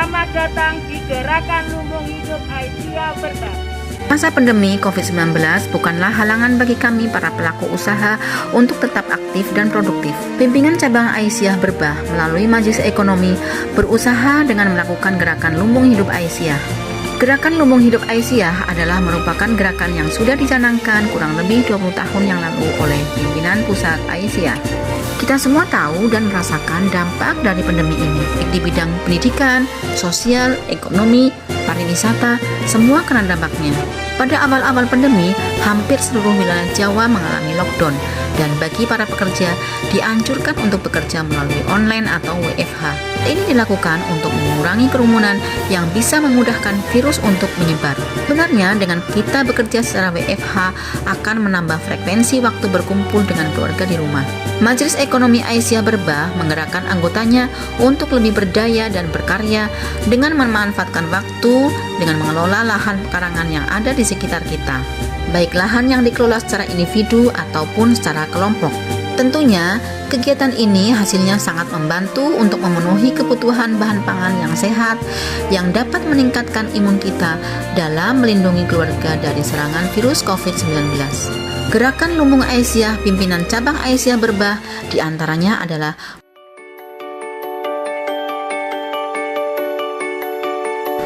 Selamat datang di Gerakan Lumbung Hidup Aisyah Berbah. Masa pandemi COVID-19 bukanlah halangan bagi kami para pelaku usaha untuk tetap aktif dan produktif. Pimpinan cabang Aisyah Berbah melalui Majelis Ekonomi berusaha dengan melakukan Gerakan Lumbung Hidup Aisyah. Gerakan Lumbung Hidup Aisyah adalah merupakan gerakan yang sudah dicanangkan kurang lebih 20 tahun yang lalu oleh pimpinan pusat Aisyah. Kita semua tahu dan merasakan dampak dari pandemi ini di bidang pendidikan, sosial, ekonomi, pariwisata, semua kena dampaknya. Pada awal-awal pandemi, hampir seluruh wilayah Jawa mengalami lockdown dan bagi para pekerja dianjurkan untuk bekerja melalui online atau WFH. Ini dilakukan untuk mengurangi kerumunan yang bisa memudahkan virus untuk menyebar. Sebenarnya dengan kita bekerja secara WFH akan menambah frekuensi waktu berkumpul dengan keluarga di rumah. Majelis Ekonomi Aisyah Berbah menggerakkan anggotanya untuk lebih berdaya dan berkarya dengan memanfaatkan waktu dengan mengelola lahan pekarangan yang ada di sekitar kita, baik lahan yang dikelola secara individu ataupun secara kelompok. Tentunya, kegiatan ini hasilnya sangat membantu untuk memenuhi kebutuhan bahan pangan yang sehat yang dapat meningkatkan imun kita dalam melindungi keluarga dari serangan virus COVID-19. Gerakan Lumbung Aisyah pimpinan cabang Aisyah Berbah diantaranya adalah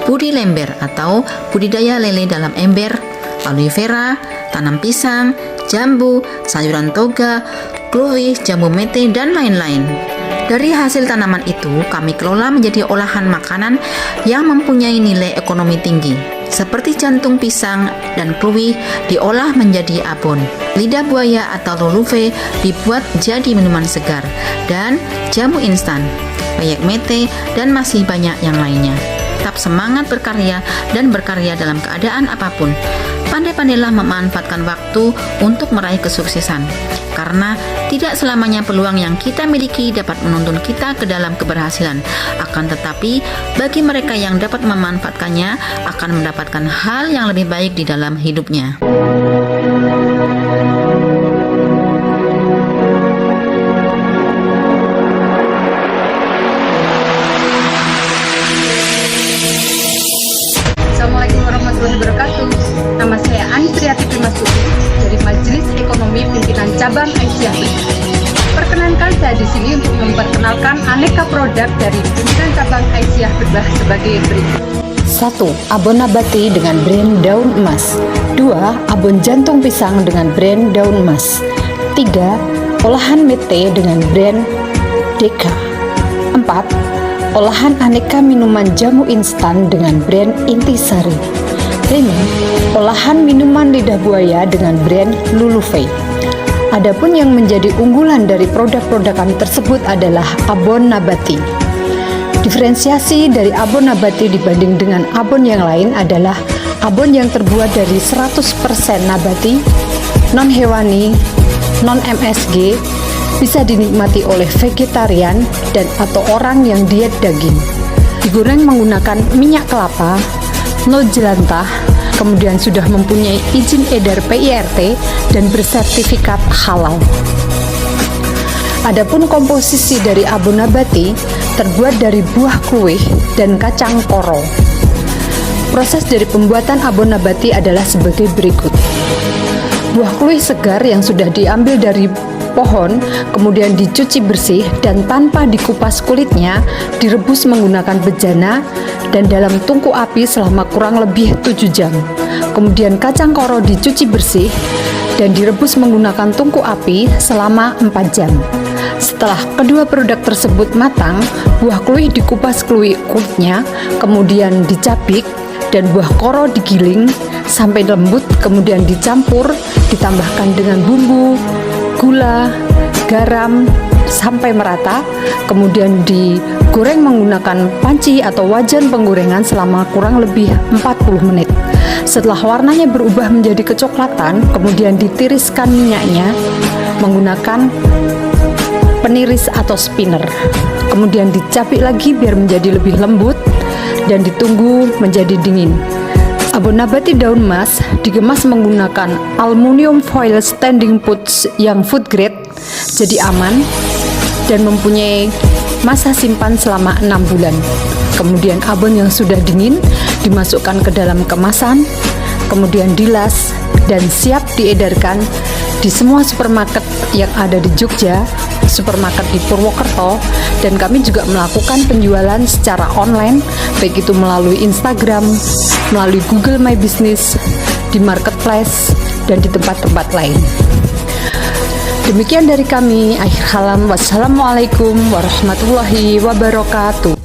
budi lember atau budidaya lele dalam ember, aloe vera, tanam pisang, jambu, sayuran toga, kluwih, jambu mete, dan lain-lain. Dari hasil tanaman itu, kami kelola menjadi olahan makanan yang mempunyai nilai ekonomi tinggi, seperti jantung pisang dan kluwih diolah menjadi abon. Lidah buaya atau luluve dibuat jadi minuman segar, dan jamu instan, peyek mete, dan masih banyak yang lainnya. Tetap semangat berkarya dan berkarya dalam keadaan apapun. Pandai-pandailah memanfaatkan waktu untuk meraih kesuksesan, karena tidak selamanya peluang yang kita miliki dapat menuntun kita ke dalam keberhasilan. Akan tetapi, bagi mereka yang dapat memanfaatkannya akan mendapatkan hal yang lebih baik di dalam hidupnya. Assalamualaikum warahmatullahi wabarakatuh. Nama saya Ani Triati Primasuti dari Majelis Ekonomi Pimpinan Cabang Aisyah Berbah. Perkenankan saya di sini untuk memperkenalkan aneka produk dari Pimpinan Cabang Aisyah Berbah sebagai berikut. 1. Abon nabati dengan brand daun emas. 2. Abon jantung pisang dengan brand daun emas. 3. Olahan mete dengan brand Deka. 4. Olahan aneka minuman jamu instan dengan brand Intisari. 5. Olahan minuman lidah buaya dengan brand Luluve. Adapun yang menjadi unggulan dari produk-produk kami tersebut adalah abon nabati. Diferensiasi dari abon nabati dibanding dengan abon yang lain adalah abon yang terbuat dari 100% nabati, non-hewani, non-MSG, bisa dinikmati oleh vegetarian dan atau orang yang diet daging. Digoreng menggunakan minyak kelapa, nol jelantah, kemudian sudah mempunyai izin edar PIRT dan bersertifikat halal. Adapun komposisi dari abon nabati terbuat dari buah kluwih dan kacang koro. Proses dari pembuatan abon nabati adalah sebagai berikut. Buah kluwih segar yang sudah diambil dari pohon, kemudian dicuci bersih dan tanpa dikupas kulitnya, direbus menggunakan bejana dan dalam tungku api selama kurang lebih 7 jam. Kemudian kacang koro dicuci bersih dan direbus menggunakan tungku api selama 4 jam. Setelah kedua produk tersebut matang, buah kluwih dikupas kulitnya, kemudian dicabik dan buah koro digiling sampai lembut, kemudian dicampur, ditambahkan dengan bumbu, gula, garam sampai merata, kemudian digoreng menggunakan panci atau wajan penggorengan selama kurang lebih 40 menit. Setelah warnanya berubah menjadi kecoklatan, kemudian ditiriskan minyaknya menggunakan peniris atau spinner. Kemudian dicapik lagi biar menjadi lebih lembut dan ditunggu menjadi dingin. Abon nabati daun emas dikemas menggunakan aluminium foil standing pouch yang food grade, jadi aman dan mempunyai masa simpan selama 6 bulan. Kemudian abon yang sudah dingin dimasukkan ke dalam kemasan, kemudian dilas dan siap diedarkan di semua supermarket yang ada di Jogja, supermarket di Purwokerto, dan kami juga melakukan penjualan secara online, baik itu melalui Instagram, melalui Google My Business, di marketplace, dan di tempat-tempat lain. Demikian dari kami, akhir kalam, wassalamualaikum warahmatullahi wabarakatuh.